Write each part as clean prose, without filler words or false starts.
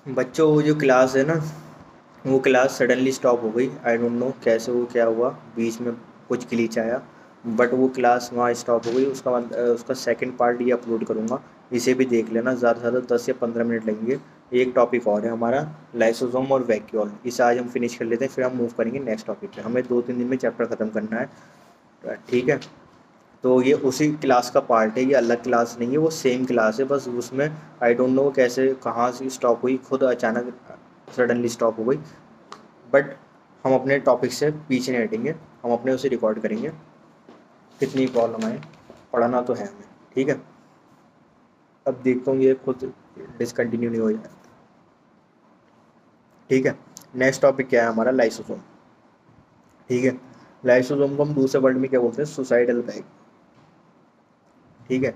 बच्चों वो जो क्लास है ना, वो क्लास सडनली स्टॉप हो गई। आई डोंट नो कैसे, वो क्या हुआ, बीच में कुछ ग्लिच आया, बट वो क्लास वहाँ स्टॉप हो गई। उसका सेकंड पार्ट ये अपलोड करूँगा, इसे भी देख लेना। ज़्यादा से ज़्यादा 10 या 15 मिनट लगेंगे। एक टॉपिक और है हमारा, लाइसोसोम और वैक्यूल। इसे आज हम फिनिश कर लेते हैं, फिर हम मूव करेंगे नेक्स्ट टॉपिक पे। हमें 2-3 दिन में चैप्टर ख़त्म करना है, ठीक है। तो ये उसी क्लास का पार्ट है, ये अलग क्लास नहीं है, वो सेम क्लास है, बस उसमें आई डोंट नो कैसे कहाँ से स्टॉप हुई, खुद अचानक सडनली स्टॉप हो गई। बट हम अपने टॉपिक से पीछे नहीं हटेंगे, हम अपने उसे रिकॉर्ड करेंगे, कितनी प्रॉब्लम आए, पढ़ना तो है हमें, ठीक है। अब देखता हूँ ये खुद डिसकंटिन्यू नहीं हो जाए, ठीक है। नेक्स्ट टॉपिक क्या है हमारा, लाइसोसोम, ठीक है। लाइसोसोम को हम दूसरे वर्ड में क्या बोलते हैं, सुसाइडल बैग, ठीक है।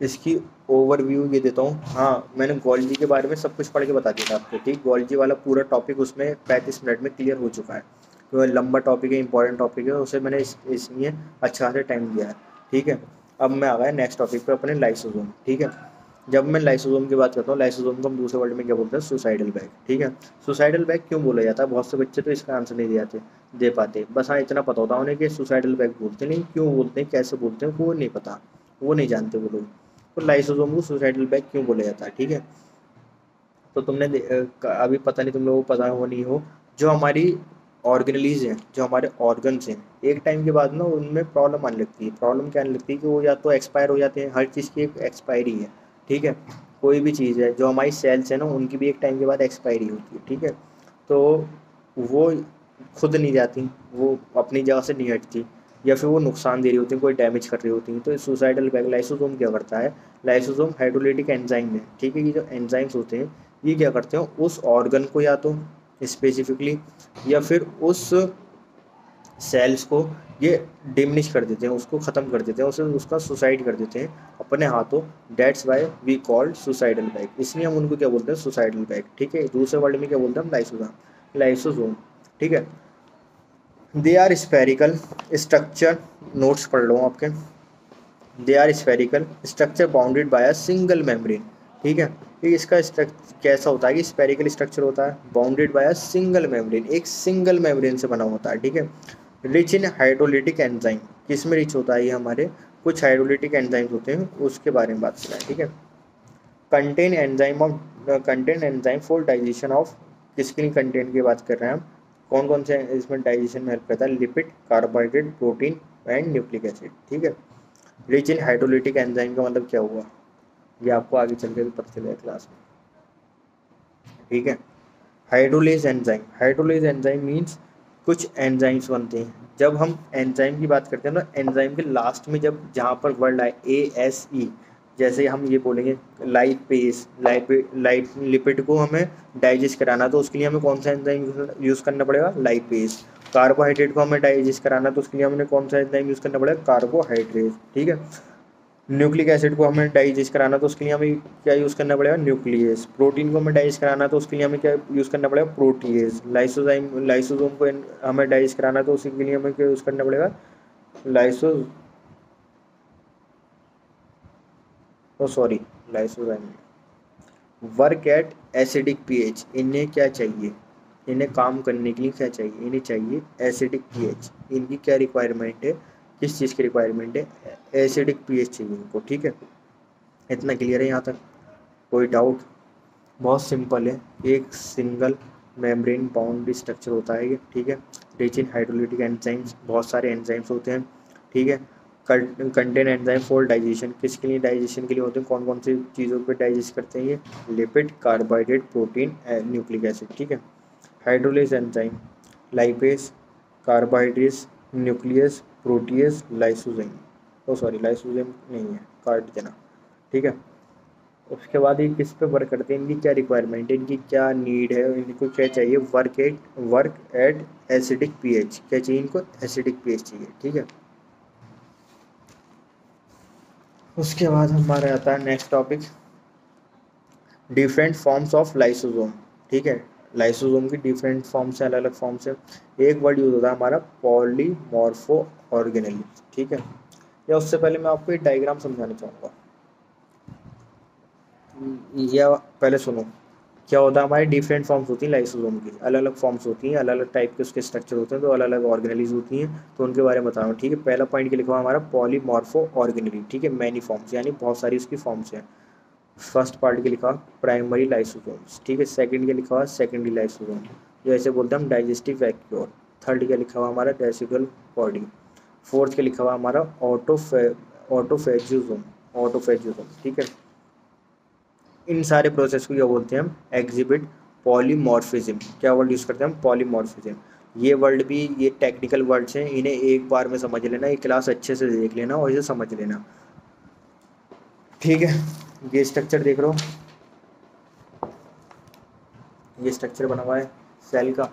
इसकी ओवरव्यू ये देता हूँ। हाँ, मैंने गोल्जी के बारे में सब कुछ पढ़ के बता दिया था आपको, ठीक। गोल्जी वाला पूरा टॉपिक उसमें 35 मिनट में क्लियर हो चुका है। तो लंबा टॉपिक है, इंपॉर्टेंट टॉपिक है, उसे मैंने इसलिए अच्छा से टाइम दिया है, ठीक है। अब मैं आ गया नेक्स्ट टॉपिक पे, अपने लाइसोसोम, ठीक है। जब मैं लाइसोसोम की बात करता हूँ, लाइसोसोम को हम दूसरे वर्ड में क्या बोलते हैं, सुसाइडल बैग, ठीक है। सुसाइडल बैग क्यों बोला जाता है, बहुत से बच्चे तो इसका आंसर नहीं दे पाते। बस हाँ, इतना पता होता है उन्हें कि सुसाइडल बैग बोलते नहीं, क्यों बोलते हैं, कैसे बोलते हैं, वो नहीं पता, वो नहीं जानते वो लोग। तो लाइसोसोम को सुसाइडल बैग क्यों बोला जाता है, ठीक है। तो अभी पता नहीं तुम लोगों को पता हो नहीं हो, जो हमारी ऑर्गेनलीज हैं, जो हमारे ऑर्गन्स हैं, एक टाइम के बाद ना उनमें प्रॉब्लम आने लगती है। प्रॉब्लम क्या आने लगती है कि वो या तो एक्सपायर हो जाते हैं, हर चीज़ की एक एक्सपायरी है, ठीक है। कोई भी चीज़ है, जो हमारी सेल्स है ना, उनकी भी एक टाइम के बाद एक्सपायरी होती है, ठीक है। तो वो खुद नहीं जाती, वो अपनी जगह से नहीं हटती, या फिर वो नुकसान दे रही होती हैं, कोई डैमेज कर रही होती हैं। तो सुसाइडल बैग लाइसोसोम क्या करता है, लाइसोसोम हाइड्रोलिटिक एंजाइम है, ठीक है। ये जो एंजाइम्स होते हैं, ये क्या करते हैं, उस ऑर्गन को या तो स्पेसिफिकली, या फिर उस सेल्स को ये डिमिनिश कर देते हैं, उसको ख़त्म कर देते हैं, उसे उसका सुसाइड कर देते हैं अपने हाथों। That's why we called suicidal bag, इसलिए हम उनको क्या बोलते हैं, सुसाइडल बैग, ठीक है। दूसरे वर्ड में क्या बोलते हैं हम, लाइसोसोम, लाइसोसोम, ठीक है। They are spherical structure, notes पढ़ लो आपके। They are spherical structure bounded by a single membrane, ठीक है। ये इसका स्ट्रक्चर कैसा होता है कि स्फेरिकल स्ट्रक्चर होता है, bounded by a single membrane, एक सिंगल मेम्ब्रेन से बना होता है, ठीक है। रिच इन हाइड्रोलिटिक एंजाइम, किस में रिच होता है ये, हमारे कुछ हाइड्रोलिटिक एंजाइम्स होते हैं, उसके बारे में बात करें, ठीक है। Contain enzyme for digestion of, किसकी कंटेंट की बात कर रहे हैं हम, कौन कौन से इसमें डाइजेशन में हेल्प करता है, lipid, carbohydrate, protein and nucleic acid, ठीक है। रिच इन हाइड्रोलिटिक एंजाइम का मतलब क्या हुआ, ये आपको आगे चल के भी पता चलेगा क्लास में, ठीक है। हाइड्रोलेज एंजाइम मीन्स कुछ एंजाइम्स बनते हैं। जब हम एंजाइम की बात करते हैं ना, एंजाइम के लास्ट में जब जहाँ पर वर्ड आए ASE, जैसे हम ये बोलेंगे लाइपेस, लाइप लिपिड को हमें डाइजेस्ट कराना, तो उसके लिए हमें कौन सा एंजाइम यूज़ करना पड़ेगा, लाइपेस। कार्बोहाइड्रेट को हमें डाइजेस्ट कराना, तो उसके लिए हमें कौन सा एंजाइम यूज़ करना पड़ेगा, कार्बोहाइड्रेट, ठीक है। न्यूक्लिक एसिड को हमें डाइजेस्ट कराना, तो उसके लिए हमें क्या यूज़ करना पड़ेगा, न्यूक्लियस। प्रोटीन को हमें डाइजेस्ट कराना, तो उसके लिए हमें क्या यूज़ करना पड़ेगा, प्रोटीएज। लाइसोसोम को हमें डाइजेस्ट कराना, तो उसी के लिए हमें क्या यूज़ करना पड़ेगा, lyso oh sorry lysozyme. Work at acidic pH, इन्हें क्या चाहिए, इन्हें काम करने के लिए क्या चाहिए, इन्हें चाहिए एसिडिक पीएच। इनकी क्या रिक्वायरमेंट है, किस चीज़ की रिक्वायरमेंट है, एसिडिक पीएच चाहिए इनको, ठीक है। इतना क्लियर है यहाँ तक, कोई डाउट, बहुत सिंपल है। एक सिंगल मेम्ब्रेन बाउंड स्ट्रक्चर होता है ये, ठीक है। रिच इन हाइड्रोलिटिक एंजाइम्स, बहुत सारे एंजाइम्स होते हैं, ठीक है। कंटेन एंजाइम फॉर डाइजेशन, किसके लिए डाइजेशन के लिए होते हैं, कौन कौन सी चीज़ों पे डाइजेस्ट करते हैं ये, lipid, carbohydrate, protein, nucleic acid, ठीक है। Hydrolase enzyme, lipase, carbohydrates, nuclease, protease, lysozyme, oh sorry lysozyme नहीं है, काट देना, ठीक है। उसके बाद ये किस पे वर्क करते हैं, इनकी क्या रिक्वायरमेंट है, इनकी क्या नीड है, इनको क्या चाहिए, वर्क एट एसिडिक पीएच, क्या चाहिए इनको, एसिडिक पीएच चाहिए, ठीक है। उसके बाद हमारा आता है next topic, different forms of lysosome, ठीक है। लाइसोसोम की डिफरेंट फॉर्म्स है, अलग अलग फॉर्म्स है। एक वर्ड यूज होता है हमारा पॉलीमॉर्फो ऑर्गेनेल, ठीक है। या उससे पहले मैं आपको एक डायग्राम समझाना चाहूँगा, या पहले सुनो। क्या होता है, हमारे डिफरेंट फॉर्म्स होती हैं लाइसोसोम की, अलग अलग फॉर्म्स होती हैं, अलग अलग टाइप के उसके स्ट्रक्चर होते हैं, तो अलग अलग ऑर्गेनेलीज होती हैं, तो उनके बारे में बता रहा हूँ। ठीक है, पहला पॉइंट के लिखा हुआ हमारा पॉलीमॉर्फो ऑर्गेनेली। ठीक है, मैनी फॉर्म्स यानी बहुत सारी उसकी फॉर्म्स हैं। फर्स्ट पार्ट के लिखा प्राइमरी लाइसोसोम्स। ठीक है, सेकंड के लिखा हुआ सेकेंडरी लाइसोसोम, जैसे बोलते हैं हम डाइजेस्टिव वैक्यूल। थर्ड के लिखा हुआ हमारा डेसिकल बॉडी। फोर्थ के लिखा हुआ हमारा ऑटोफेजियोसोम, ऑटोफेजियोसोम। ठीक है, इन सारे प्रोसेस को क्या बोलते हैं हम, एग्जिबिट पॉलीमॉर्फिज्म। क्या वर्ड यूज़ करते हैं हम, पॉलीमॉर्फिज्म। ये वर्ड भी, ये टेक्निकल वर्ड्स हैं, इन्हें एक बार में समझ लेना, ये क्लास अच्छे से देख लेना और इसे समझ लेना। ठीक है, ये स्ट्रक्चर देख रहे हो, ये स्ट्रक्चर बना हुआ है सेल का।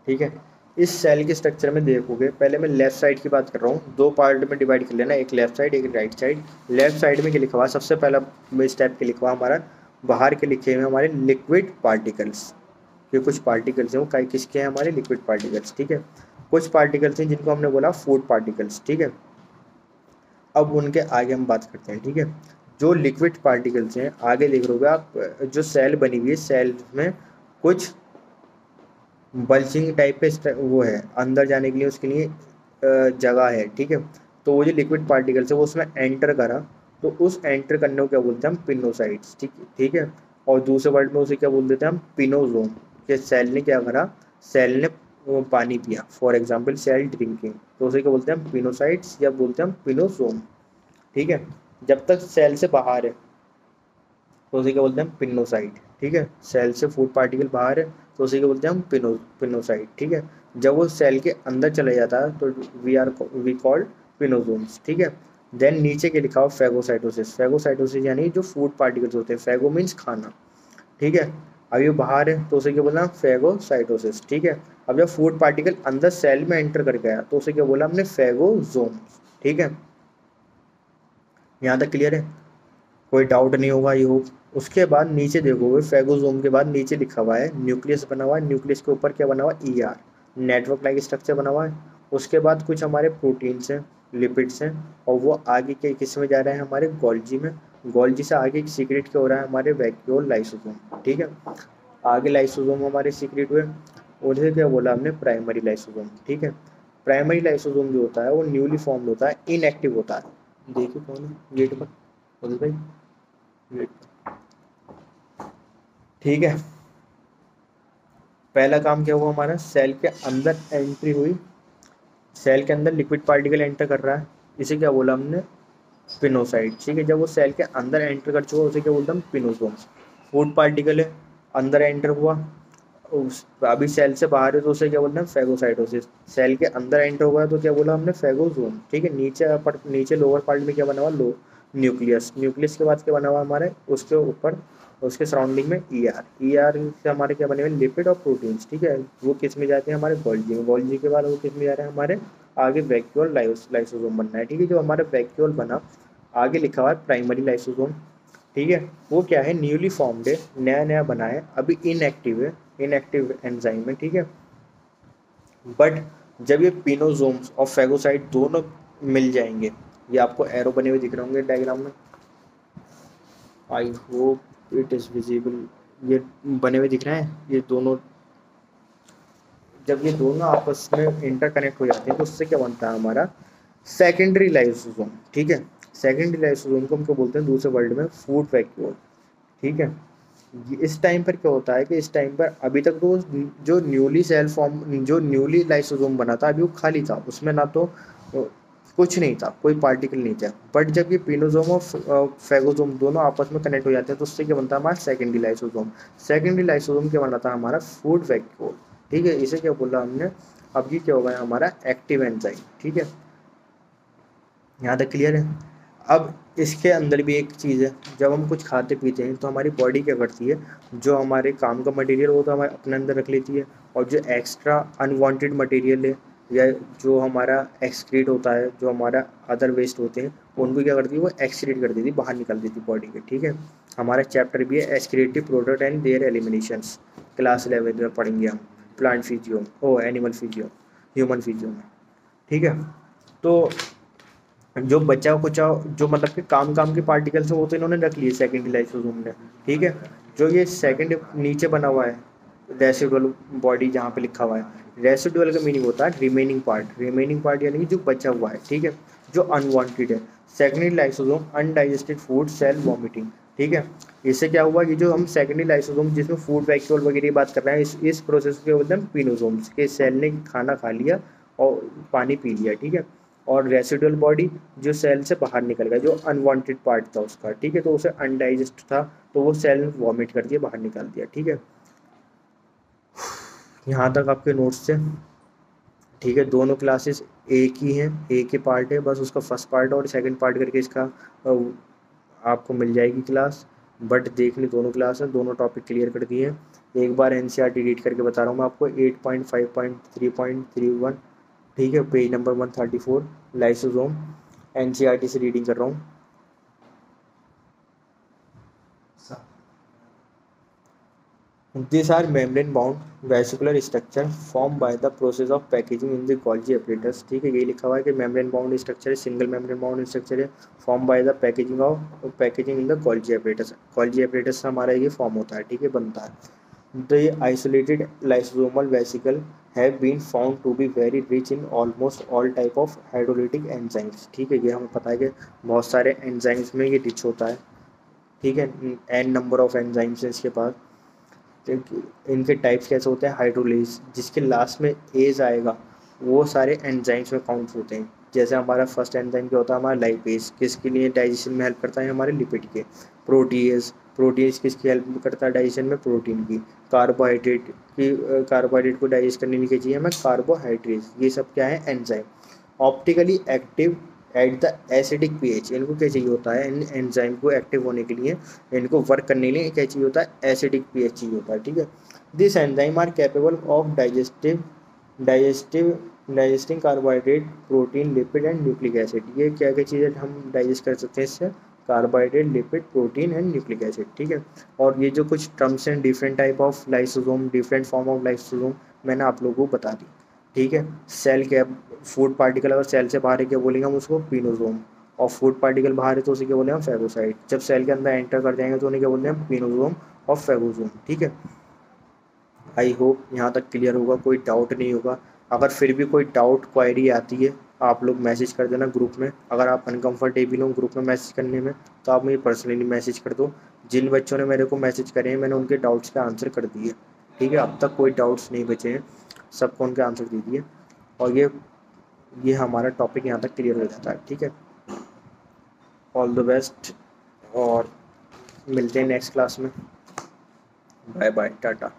ठीक है, इस सेल के स्ट्रक्चर में देखोगे, पहले मैं लेफ्ट साइड की बात कर रहा हूँ, दो पार्ट में डिवाइड कर लेना, एक लेफ्ट साइड एक राइट साइड। लेफ्ट साइड में क्या लिखा हुआ, सबसे पहला स्टेप के लिखा हुआ हमारा, बाहर के लिखे हुए हमारे लिक्विड पार्टिकल्स। ये कुछ पार्टिकल्स हैं, वो कई किसके हैं, हमारे लिक्विड पार्टिकल्स। ठीक है, कुछ पार्टिकल्स हैं जिनको हमने बोला फूड पार्टिकल्स। ठीक है, अब उनके आगे हम बात करते हैं। ठीक है, जो लिक्विड पार्टिकल्स हैं, आगे देख रहे आप, जो सेल बनी हुई है, सेल में कुछ बल्जिंग टाइप पे वो है, अंदर जाने के लिए उसके लिए जगह है। ठीक है, तो वो जो लिक्विड पार्टिकल्स है वो उसमें एंटर करा, तो उस एंटर करने को क्या बोलते हैं हम, पिनोसाइट्स। ठीक ठीक है, और दूसरे वर्ड में उसे क्या बोल देते हैं हम, पिनोजोम। कि सेल ने क्या करा, सेल ने वो पानी पिया, फॉर एग्जाम्पल सेल ड्रिंकिंग, तो उसे क्या बोलते हैं हम, पिनोसाइट्स, या बोलते हैं हम पिनोजोम। ठीक है, जब तक सेल से बाहर है तो उसे क्या बोलते हैं, पिनोसाइट। ठीक है, सेल से फूड पार्टिकल बाहर है तो उसे क्या बोलते हैं हम, पिनोसाइट। ठीक है, जब वो सेल के अंदर चले जाता है तो वी कॉल्ड पिनोसोम्स। ठीक है, देन नीचे के लिखा हो फैगोसाइटोसिस। फैगोसाइटोसिस यानी जो फूड पार्टिकल्स होते हैं, फैगो मीन्स खाना। ठीक है, अब ये बाहर है तो उसे क्या बोला, फैगोसाइटोसिस। ठीक है, अब जब फूड पार्टिकल अंदर सेल में एंटर कर गया तो उसे क्या बोला हमने, फैगोसोम्स। ठीक है, यहाँ तक क्लियर है, कोई डाउट नहीं होगा ये हो। उसके बाद नीचे देखोगे, फैगोसोम के बाद नीचे लिखा हुआ है न्यूक्लियस बना हुआ है, न्यूक्लियस के ऊपर क्या बना हुआ है, ईआर, नेटवर्क लाइक स्ट्रक्चर बना हुआ है। उसके बाद कुछ हमारे प्रोटीन्स हैं, लिपिड्स हैं, और वो आगे के किस में जा रहे हैं, हमारे गोल्जी में। गोल्जी से आगे सीक्रेट क्या हो रहा है, हमारे वैक्यूल लाइसोसोम। ठीक है, आगे लाइसोसोम हमारे सीक्रेट हुए, उन्हें क्या बोला हमने, प्राइमरी लाइसोसोम। ठीक है, प्राइमरी लाइसोसोम जो होता है वो न्यूली फॉर्म्ड होता है, इनएक्टिव होता है। देखिए कौन है गेट पर, बोल भाई गेट पर। ठीक है, पहला काम क्या हुआ हमारा, सेल के अंदर एंट्री हुई, सेल के अंदर लिक्विड पार्टिकल एंटर कर रहा है, इसे क्या बोला हमने, पिनोसाइट। ठीक है, जब वो सेल के अंदर एंटर कर चुका उसे क्या बोलते हैं, पिनोसोम। फूड पार्टिकल है, अंदर एंटर हुआ, अभी सेल से बाहर है तो उसे क्या बोलते हैं, फैगोसाइटोसिस। सेल के अंदर एंटर हुआ है तो क्या बोला हमने, फैगोसोम। ठीक है, नीचे लोअर पार्ट में क्या बना हुआ, लो न्यूक्लियस। न्यूक्लियस के बाद क्या बना हुआ हमारे, उसके ऊपर उसके सराउंडिंग में ईआर। ईआर से हमारे क्या बने हुए, लिपिड और प्रोटीन्स। ठीक है, वो किस में जाते हैं, हमारे गोल्जी में। गोल्जी के बाद वो किस में जा रहे हैं, हमारे आगे वैक्यूल लाइसोसोम बनना है। ठीक है, जो हमारा वैक्यूल बना, आगे लिखा हुआ है प्राइमरी लाइसोसोम। ठीक है, वो क्या है, न्यूली फॉर्म्ड है, नया नया बना है, अभी इनएक्टिव है, इनएक्टिव एंजाइम है। ठीक है, बट जब ये पिनोसोम्स और फैगोसाइट दोनों मिल जाएंगे, ये आपको एरो बने हुए दिख रहे होंगे डायग्राम में, I hope it is visible. ये बने हुए दिख रहे हैं, ये दोनों, जब ये दोनों आपस में इंटरकनेक्ट हो जाते हैं तो उससे क्या बनता है हमारा, सेकेंडरी लाइसोसोम। ठीक है, सेकेंडरी लाइसोसोम को हमको बोलते हैं दूसरे वर्ल्ड में फूड वैक्यूल। ठीक है, इस टाइम पर क्या होता है कि इस टाइम पर अभी तक तो जो न्यूली सेल फॉर्म, जो न्यूली लाइसोसोम बना था, अभी वो खाली था, उसमें ना तो कुछ नहीं था, कोई पार्टिकल नहीं था। बट जब ये पिनोसोम और फैगोसोम दोनों आपस में कनेक्ट हो जाते हैं तो उससे क्या बनता है हमारा, सेकेंडरी लाइसोसोम। सेकेंडरी लाइसोसोम क्या बना था हमारा, फूड वैक्यूल। ठीक है, इसे क्या बोला हमने, अब ये क्या होगा हमारा, एक्टिव एंजाइम। ठीक है, यहाँ तक क्लियर है। अब इसके अंदर भी एक चीज़ है, जब हम कुछ खाते पीते हैं तो हमारी बॉडी क्या करती है, जो हमारे काम का मटेरियल होता है हमारे अपने अंदर रख लेती है, और जो एक्स्ट्रा अनवांटेड मटेरियल है, या जो हमारा एक्सक्रीट होता है, जो हमारा अदर वेस्ट होते हैं, उनको क्या करती है, वो एक्सक्रीट कर देती है, बाहर निकाल देती है बॉडी के। ठीक है, हमारा चैप्टर भी है excretive product and their eliminations, class 11 में पढ़ेंगे हम, प्लांट फिजियो ओ एनिमल फिजियो, ह्यूमन फिजियो में। ठीक है, तो जो बचा कुचा जो मतलब कि काम काम के पार्टिकल्स हैं वो तो इन्होंने रख लिए सेकेंडरी लाइसोसोम ने। ठीक है, जो ये सेकंड नीचे बना हुआ है रेसिडुअल बॉडी जहाँ पे लिखा हुआ है, रेसिडुअल का मीनिंग होता है रिमेनिंग पार्ट यानी कि जो बचा हुआ है, ठीक है, जो अनवांटेड है। Secondary lysosome undigested food cell vomiting, ठीक है। इससे क्या हुआ कि जो हम सेकेंडरी लाइसोसोम जिसमें फूड वैक्यूल वगैरह की बात कर रहे हैं, इस प्रोसेस के बोलते हैं पिनोसोम्स के सेल ने खाना खा लिया और पानी पी लिया, ठीक है। और रेसिडुअल बॉडी जो सेल से बाहर निकल गया, जो अनवांटेड पार्ट था उसका, ठीक है, तो उसे अनडाइजेस्ट था तो वो सेल वॉमिट कर दिया, बाहर निकाल दिया, ठीक है। यहाँ तक आपके नोट्स थे, ठीक है। दोनों क्लासेस एक ही हैं, एक ही पार्ट है, बस उसका फर्स्ट पार्ट और सेकंड पार्ट करके इसका आपको मिल जाएगी क्लास। बट देखनी दोनों क्लास है, दोनों टॉपिक क्लियर कर दिए हैं। एक बार एनसीईआरटी रीड करके बता रहा हूँ मैं आपको, 8.5.3.31, ठीक है, पेज नंबर 134 लाइसोसोम, एनसीईआरटी से रीडिंग कर रहा हूँ। These are membrane-bound vesicular structure formed by the process of packaging in the Golgi apparatus, ठीक है, यही लिखा हुआ है कि membrane bound structure है, single membrane bound structure है, formed by the packaging in the Golgi apparatus। Golgi apparatus से हमारा ये form होता है, ठीक है, बनता है। The isolated lysosomal vesicle have been found to be very rich in almost all type of hydrolytic enzymes, ठीक है, ये हमें पता है कि बहुत सारे enzymes में ये rich होता है, ठीक है। n नंबर ऑफ एंजाइम्स है इसके पास। इनके टाइप्स कैसे होते हैं, हाइड्रोलेज जिसके लास्ट में एज आएगा वो सारे एंजाइम्स में काउंट होते हैं। जैसे हमारा फर्स्ट एंजाइम क्या होता है, हमारा लाइपेज किसके लिए डाइजेशन में हेल्प करता है, हमारे लिपिड के। प्रोटीज किसकी हेल्प करता है डाइजेशन में, प्रोटीन की। कार्बोहाइड्रेट को डाइजेस्ट करने के लिए चाहिए हमें कार्बोहाइड्रेट, ये सब क्या है, enzyme. Optically active at the acidic pH, इनको क्या चाहिए होता है, इन एंजाइम को एक्टिव होने के लिए, इनको वर्क करने के लिए क्या चाहिए होता है, एसिडिक पीएच चाहिए होता है, ठीक है। This enzyme are capable of digestive digesting carbohydrate, protein, lipid and nucleic acid. ये क्या क्या चीज़ें हम डाइजेस्ट कर सकते हैं इससे, carbohydrate, lipid, protein and nucleic acid, ठीक है। और ये जो कुछ टर्म्स हैं, different type of lysosome, different form of lysosome, मैंने आप लोगों को बता दी, ठीक है। सेल क्या, फूड पार्टिकल अगर सेल से बाहर है क्या बोलेंगे हम उसको, पिनोसोम। और फूड पार्टिकल बाहर है तो उसे क्या बोलेंगे हम, फेगोसाइट। जब सेल के अंदर एंटर कर जाएंगे तो उन्हें क्या बोलते हैं हम, पिनोसोम और फेगोसोम, ठीक है। आई होप यहाँ तक क्लियर होगा, कोई डाउट नहीं होगा। अगर फिर भी कोई डाउट क्वायरी आती है आप लोग मैसेज कर देना ग्रुप में। अगर आप अनकंफर्टेबल हो ग्रुप में मैसेज करने में तो आप मुझे पर्सनली मैसेज कर दो। जिन बच्चों ने मेरे को मैसेज करे हैं मैंने उनके डाउट्स का आंसर कर दिए, ठीक है। अब तक कोई डाउट्स नहीं बचे हैं, सबको उनके आंसर दे दिए। और ये हमारा टॉपिक यहाँ तक क्लियर हो जाता है, ठीक है। ऑल द बेस्ट और मिलते हैं नेक्स्ट क्लास में। Bye bye, Tata.